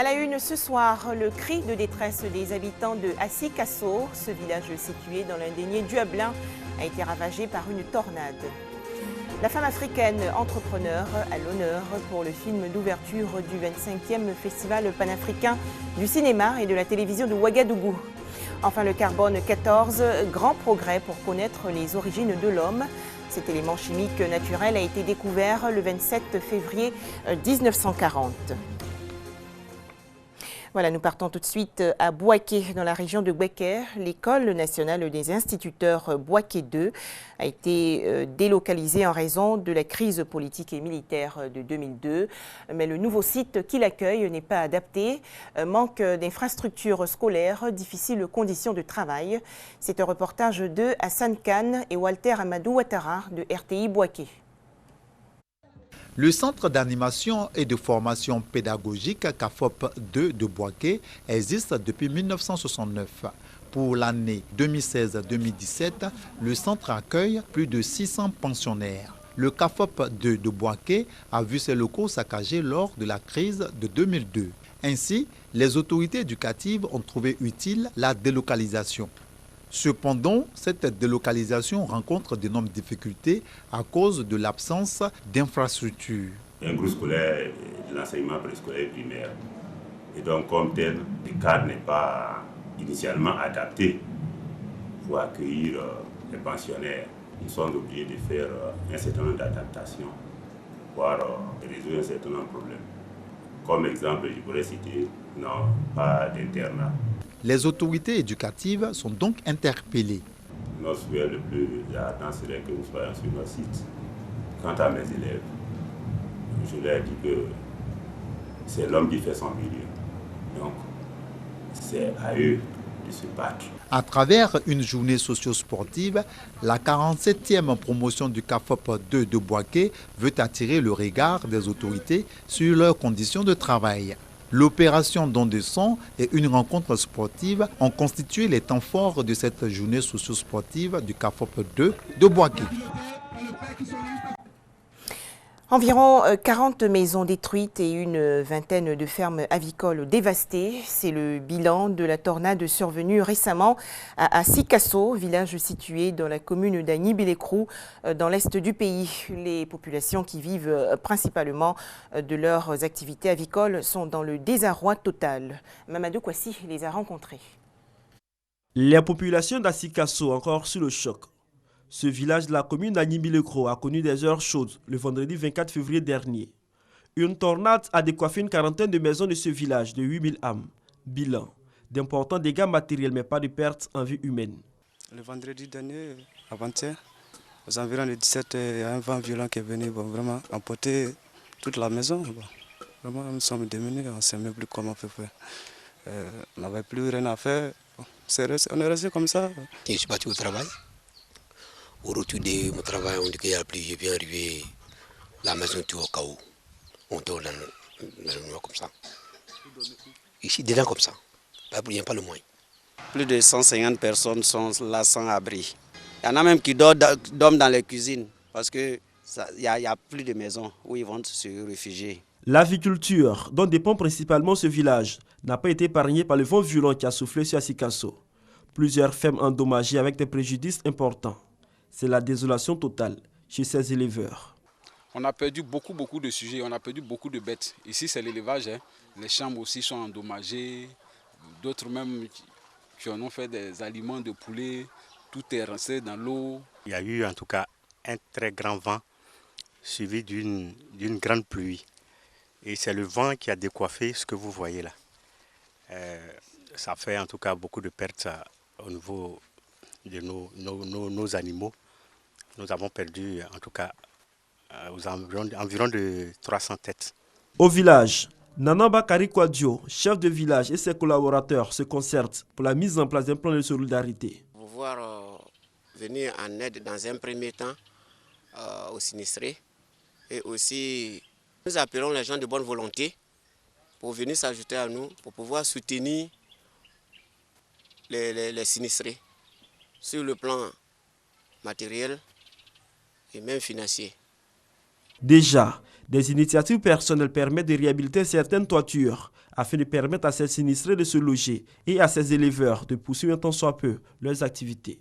À la une ce soir, le cri de détresse des habitants de Asikasso, ce village situé dans l'indénié Duablin, a été ravagé par une tornade. La femme africaine entrepreneur à l'honneur pour le film d'ouverture du 25e Festival panafricain du cinéma et de la télévision de Ouagadougou. Enfin, le carbone 14, grand progrès pour connaître les origines de l'homme. Cet élément chimique naturel a été découvert le 27 février 1940. Voilà, nous partons tout de suite à Bouaké, dans la région de Bouaké. L'école nationale des instituteurs Bouaké 2 a été délocalisée en raison de la crise politique et militaire de 2002. Mais le nouveau site qui l'accueille n'est pas adapté, manque d'infrastructures scolaires, difficiles conditions de travail. C'est un reportage de Hassan Khan et Walter Amadou Ouattara de RTI Bouaké. Le centre d'animation et de formation pédagogique CAFOP 2 de Bouaké existe depuis 1969. Pour l'année 2016-2017, le centre accueille plus de 600 pensionnaires. Le CAFOP 2 de Bouaké a vu ses locaux saccagés lors de la crise de 2002. Ainsi, les autorités éducatives ont trouvé utile la délocalisation. Cependant, cette délocalisation rencontre d'énormes difficultés à cause de l'absence d'infrastructures. Un groupe scolaire de l'enseignement préscolaire primaire. Et donc, comme tel, le cadre n'est pas initialement adapté pour accueillir les pensionnaires. Ils sont obligés de faire un certain nombre d'adaptations, voire résoudre un certain nombre de problèmes. Comme exemple, je pourrais citer, non, pas d'internat. Les autorités éducatives sont donc interpellées. Notre souhait le plus ardent serait que nous soyons sur notre site. Quant à mes élèves, je leur dis que c'est l'homme qui fait son milieu. Donc, c'est à eux de se battre. À travers une journée socio-sportive, la 47e promotion du CAFOP 2 de Bouaké veut attirer le regard des autorités sur leurs conditions de travail. L'opération don de sang et une rencontre sportive ont constitué les temps forts de cette journée socio-sportive du CAFOP 2 de Bouaké. Environ 40 maisons détruites et une vingtaine de fermes avicoles dévastées. C'est le bilan de la tornade survenue récemment à Sikasso, village situé dans la commune d'Agny-Bilékrou, dans l'est du pays. Les populations qui vivent principalement de leurs activités avicoles sont dans le désarroi total. Mamadou Kwasi les a rencontrés. Les populations d'Asikasso encore sous le choc. Ce village de la commune d'Agny-Bilékrou a connu des heures chaudes le vendredi 24 février dernier. Une tornade a décoiffé une quarantaine de maisons de ce village de 8000 âmes. Bilan, d'importants dégâts matériels mais pas de pertes en vie humaine. Le vendredi dernier, avant-hier, aux environs de 17 h, il y a un vent violent qui est venu vraiment emporter toute la maison. Vraiment, nous sommes démunis, on ne sait même plus comment faire. On n'avait plus rien à faire. On est resté comme ça. Je suis parti au travail. Au retour de mon travail, on dit qu'il n'y a plus, je viens arriver, la maison est au chaos. On dort dans le noir comme ça. Ici, dedans comme ça. Il n'y a pas le moyen. Plus de 150 personnes sont là sans abri. Il y en a même qui dorment dans les cuisines parce qu'il n'y a plus de maisons où ils vont se réfugier. L'aviculture, dont dépend principalement ce village, n'a pas été épargnée par le vent violent qui a soufflé sur Asikasso. Plusieurs fermes endommagées avec des préjudices importants. C'est la désolation totale chez ces éleveurs. On a perdu beaucoup de sujets, on a perdu beaucoup de bêtes. Ici, c'est l'élevage. Les champs aussi sont endommagées. D'autres même qui en ont fait des aliments de poulet. Tout est rincé dans l'eau. Il y a eu en tout cas un très grand vent suivi d'une grande pluie. Et c'est le vent qui a décoiffé ce que vous voyez là. Ça fait en tout cas beaucoup de pertes au niveau de nos animaux. Nous avons perdu en tout cas environ de 300 têtes. Au village, Nanamba Karikwadio, chef de village et ses collaborateurs se concertent pour la mise en place d'un plan de solidarité. Pouvoir venir en aide dans un premier temps aux sinistrés et aussi nous appelons les gens de bonne volonté pour venir s'ajouter à nous pour pouvoir soutenir les sinistrés sur le plan matériel et même financier. Déjà, des initiatives personnelles permettent de réhabiliter certaines toitures afin de permettre à ces sinistrés de se loger et à ces éleveurs de poursuivre un tant soit peu leurs activités.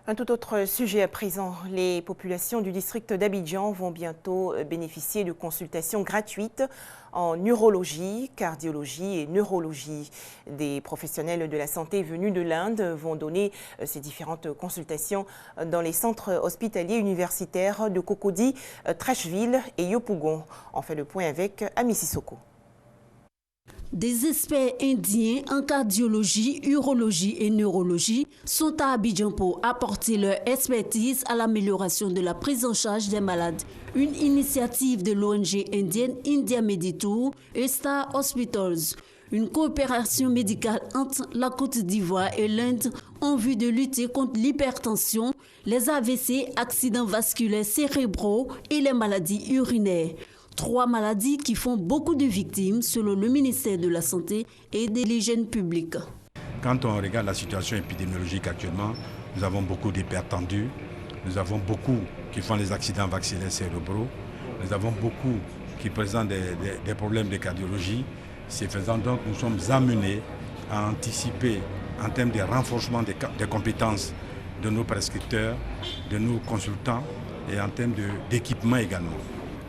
Un tout autre sujet à présent. Les populations du district d'Abidjan vont bientôt bénéficier de consultations gratuites en urologie, cardiologie et neurologie. Des professionnels de la santé venus de l'Inde vont donner ces différentes consultations dans les centres hospitaliers universitaires de Cocody, Trècheville et Yopougon. On fait le point avec Ami Sissoko. Des experts indiens en cardiologie, urologie et neurologie sont à Abidjan pour apporter leur expertise à l'amélioration de la prise en charge des malades. Une initiative de l'ONG indienne India Meditour et Star Hospitals. Une coopération médicale entre la Côte d'Ivoire et l'Inde en vue de lutter contre l'hypertension, les AVC, accidents vasculaires cérébraux et les maladies urinaires. 3 maladies qui font beaucoup de victimes selon le ministère de la Santé et de l'Hygiène publique. Quand on regarde la situation épidémiologique actuellement, nous avons beaucoup d'hypertendus, nous avons beaucoup qui font les accidents vasculaires cérébraux, nous avons beaucoup qui présentent des problèmes de cardiologie. C'est faisant donc nous sommes amenés à anticiper en termes de renforcement des compétences de nos prescripteurs, de nos consultants et en termes d'équipement également.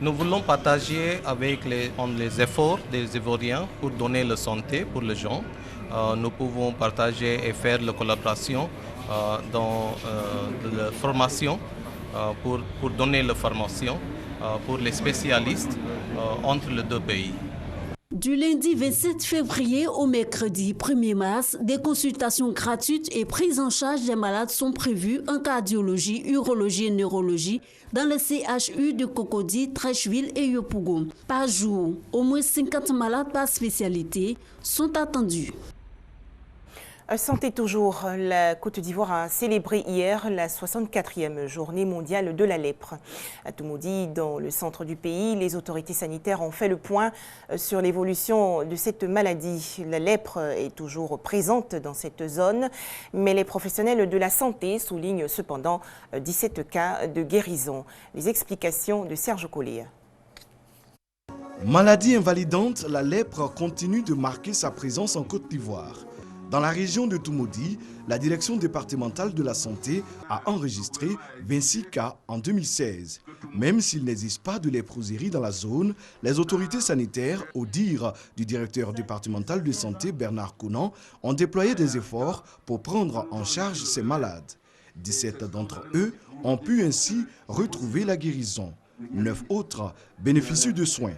Nous voulons partager avec les efforts des Ivoiriens pour donner la santé pour les gens. Nous pouvons partager et faire la collaboration dans la formation pour donner la formation pour les spécialistes entre les deux pays. Du lundi 27 février au mercredi 1er mars, des consultations gratuites et prises en charge des malades sont prévues en cardiologie, urologie et neurologie dans le CHU de Cocody, Trècheville et Yopougon. Par jour, au moins 50 malades par spécialité sont attendus. Santé toujours, la Côte d'Ivoire a célébré hier la 64e journée mondiale de la lèpre. À Toumoudi, dans le centre du pays, les autorités sanitaires ont fait le point sur l'évolution de cette maladie. La lèpre est toujours présente dans cette zone, mais les professionnels de la santé soulignent cependant 17 cas de guérison. Les explications de Serge Collier. Maladie invalidante, la lèpre continue de marquer sa présence en Côte d'Ivoire. Dans la région de Toumoudi, la direction départementale de la santé a enregistré 26 cas en 2016. Même s'il n'existe pas de léproserie dans la zone, les autorités sanitaires, au dire du directeur départemental de santé Bernard Conan, ont déployé des efforts pour prendre en charge ces malades. 17 d'entre eux ont pu ainsi retrouver la guérison. 9 autres bénéficient de soins.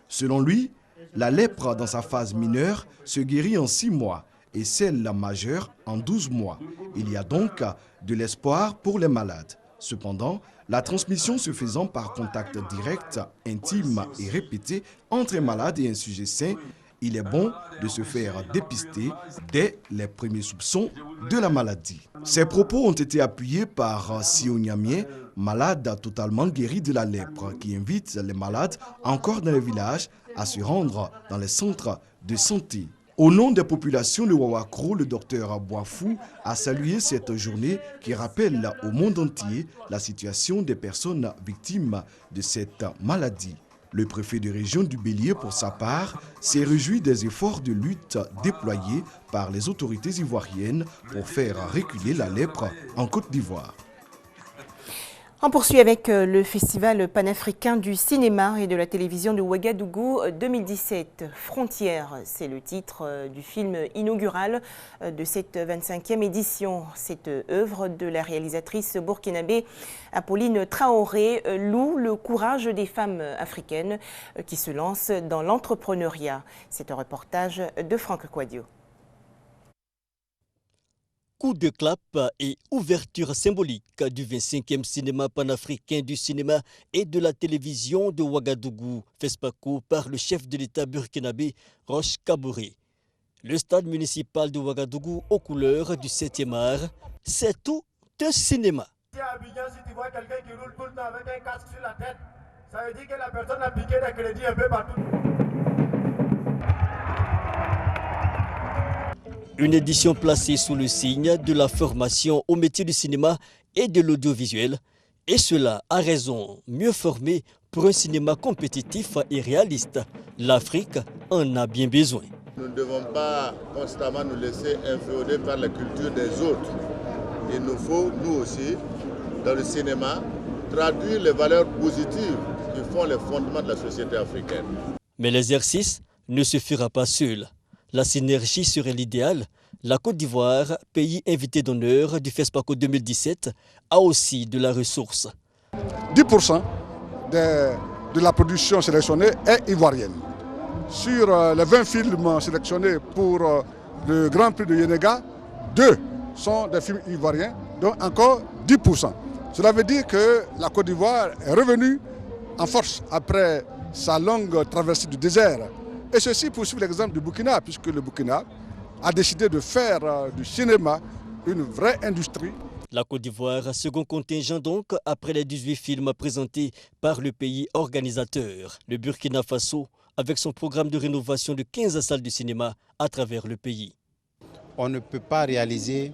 Selon lui, la lèpre dans sa phase mineure se guérit en 6 mois. Et celle la majeure en 12 mois. Il y a donc de l'espoir pour les malades. Cependant, la transmission se faisant par contact direct, intime et répété entre un malade et un sujet sain, il est bon de se faire dépister dès les premiers soupçons de la maladie. Ces propos ont été appuyés par Sio Nyamien, malade totalement guéri de la lèpre, qui invite les malades encore dans les villages à se rendre dans les centres de santé. Au nom des populations de Wawakro, le docteur Boafou a salué cette journée qui rappelle au monde entier la situation des personnes victimes de cette maladie. Le préfet de région du Bélier, pour sa part, s'est réjoui des efforts de lutte déployés par les autorités ivoiriennes pour faire reculer la lèpre en Côte d'Ivoire. On poursuit avec le Festival panafricain du cinéma et de la télévision de Ouagadougou 2017. Frontières, c'est le titre du film inaugural de cette 25e édition. Cette œuvre de la réalisatrice burkinabé Apolline Traoré loue le courage des femmes africaines qui se lancent dans l'entrepreneuriat. C'est un reportage de Franck Quadio. Coup de clap et ouverture symbolique du 25e cinéma panafricain du cinéma et de la télévision de Ouagadougou, FESPACO, par le chef de l'État burkinabé Roch Kaboré. Le stade municipal de Ouagadougou aux couleurs du 7e art, c'est tout un cinéma. À Abidjan, si tu vois quelqu'un qui roule tout le temps avec un casque sur la tête, ça veut dire que la personne a piqué des crédits un peu partout. Une édition placée sous le signe de la formation au métier du cinéma et de l'audiovisuel, et cela à raison mieux formée Pour un cinéma compétitif et réaliste, l'Afrique en a bien besoin. Nous ne devons pas constamment nous laisser inféoder par la culture des autres. Il nous faut, nous aussi, dans le cinéma, traduire les valeurs positives qui font les fondements de la société africaine. Mais l'exercice ne se fera pas seul. La synergie serait l'idéal. La Côte d'Ivoire, pays invité d'honneur du FESPACO 2017, a aussi de la ressource. 10% de la production sélectionnée est ivoirienne. Sur les 20 films sélectionnés pour le Grand Prix de Yenega, 2 sont des films ivoiriens, donc encore 10%. Cela veut dire que la Côte d'Ivoire est revenue en force après sa longue traversée du désert. Et ceci poursuit l'exemple du Burkina, puisque le Burkina a décidé de faire du cinéma une vraie industrie. La Côte d'Ivoire, second contingent donc, après les 18 films présentés par le pays organisateur. Le Burkina Faso, avec son programme de rénovation de 15 salles de cinéma à travers le pays. On ne peut pas réaliser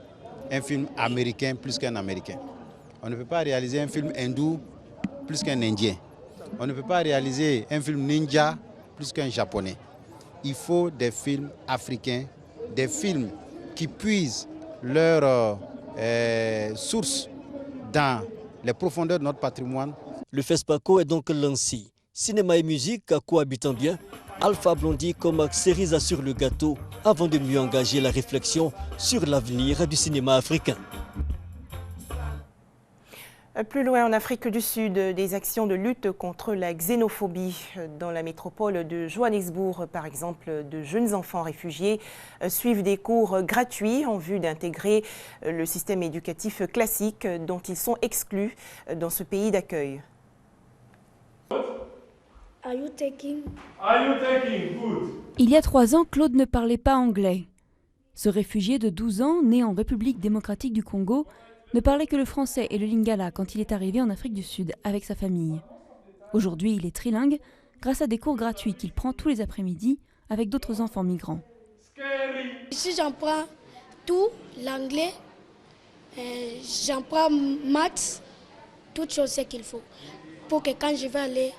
un film américain plus qu'un Américain. On ne peut pas réaliser un film hindou plus qu'un Indien. On ne peut pas réaliser un film ninja plus qu'un Japonais. Il faut des films africains, des films qui puisent leur source dans les profondeurs de notre patrimoine. Le FESPACO est donc lancé. Cinéma et musique cohabitant bien, Alpha Blondy comme cerise sur le gâteau avant de mieux engager la réflexion sur l'avenir du cinéma africain. Plus loin en Afrique du Sud, des actions de lutte contre la xénophobie. Dans la métropole de Johannesburg, par exemple, de jeunes enfants réfugiés suivent des cours gratuits en vue d'intégrer le système éducatif classique dont ils sont exclus dans ce pays d'accueil. Il y a 3 ans, Claude ne parlait pas anglais. Ce réfugié de 12 ans, né en République démocratique du Congo, ne parlait que le français et le lingala quand il est arrivé en Afrique du Sud avec sa famille. Aujourd'hui, il est trilingue grâce à des cours gratuits qu'il prend tous les après-midi avec d'autres enfants migrants. Ici, j'apprends tout, l'anglais, j'apprends maths, toutes choses qu'il faut pour que quand je vais aller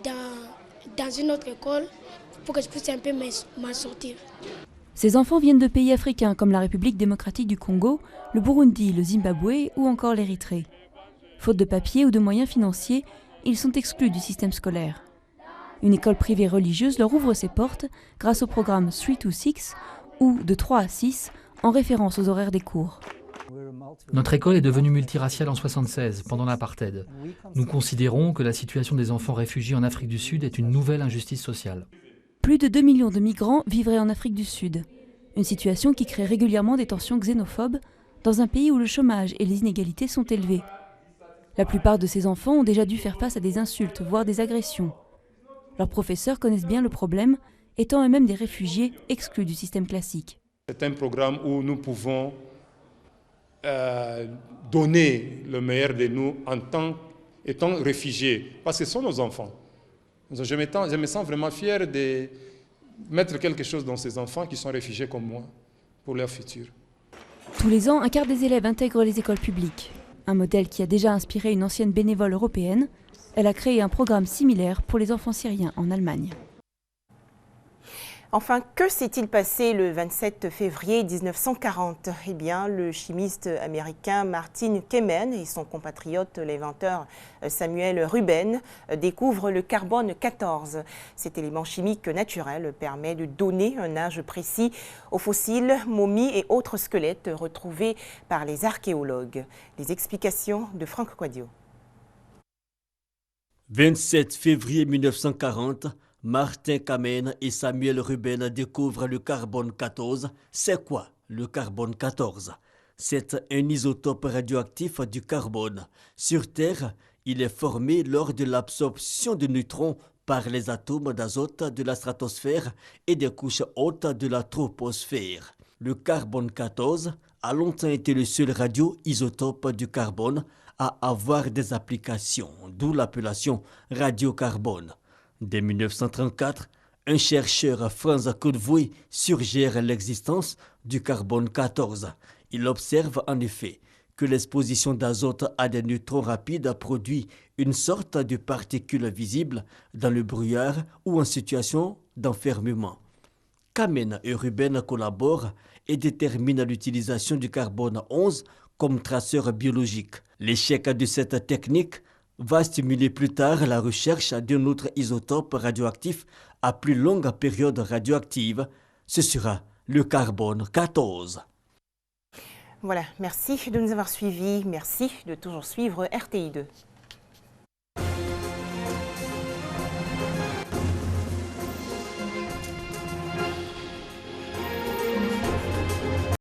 dans une autre école, pour que je puisse un peu m'en sortir. Ces enfants viennent de pays africains comme la République démocratique du Congo, le Burundi, le Zimbabwe ou encore l'Érythrée. Faute de papier ou de moyens financiers, ils sont exclus du système scolaire. Une école privée religieuse leur ouvre ses portes grâce au programme 3 to 6 ou de 3 à 6 en référence aux horaires des cours. Notre école est devenue multiraciale en 1976, pendant l'apartheid. Nous considérons que la situation des enfants réfugiés en Afrique du Sud est une nouvelle injustice sociale. Plus de 2 millions de migrants vivraient en Afrique du Sud. Une situation qui crée régulièrement des tensions xénophobes dans un pays où le chômage et les inégalités sont élevés. La plupart de ces enfants ont déjà dû faire face à des insultes, voire des agressions. Leurs professeurs connaissent bien le problème, étant eux-mêmes des réfugiés exclus du système classique. C'est un programme où nous pouvons donner le meilleur de nous en tant qu'étant réfugiés, parce que ce sont nos enfants. Je me sens vraiment fier de mettre quelque chose dans ces enfants qui sont réfugiés comme moi, pour leur futur. Tous les ans, un quart des élèves intègrent les écoles publiques. Un modèle qui a déjà inspiré une ancienne bénévole européenne. Elle a créé un programme similaire pour les enfants syriens en Allemagne. Enfin, que s'est-il passé le 27 février 1940 ? Eh bien, le chimiste américain Martin Kemen et son compatriote, l'inventeur Samuel Ruben, découvrent le carbone 14. Cet élément chimique naturel permet de donner un âge précis aux fossiles, momies et autres squelettes retrouvés par les archéologues. Les explications de Franck Quadio. 27 février 1940, Martin Kemen et Samuel Ruben découvrent le carbone 14. C'est quoi le carbone 14? C'est un isotope radioactif du carbone. Sur Terre, il est formé lors de l'absorption de neutrons par les atomes d'azote de la stratosphère et des couches hautes de la troposphère. Le carbone 14 a longtemps été le seul radioisotope du carbone à avoir des applications, d'où l'appellation radiocarbone. Dès 1934, un chercheur, Franz Koldewey, suggère l'existence du carbone 14. Il observe en effet que l'exposition d'azote à des neutrons rapides produit une sorte de particule visible dans le brouillard ou en situation d'enfermement. Kamen et Ruben collaborent et déterminent l'utilisation du carbone 11 comme traceur biologique. L'échec de cette technique va stimuler plus tard la recherche d'un autre isotope radioactif à plus longue période radioactive. Ce sera le carbone 14. Voilà, merci de nous avoir suivis. Merci de toujours suivre RTI2.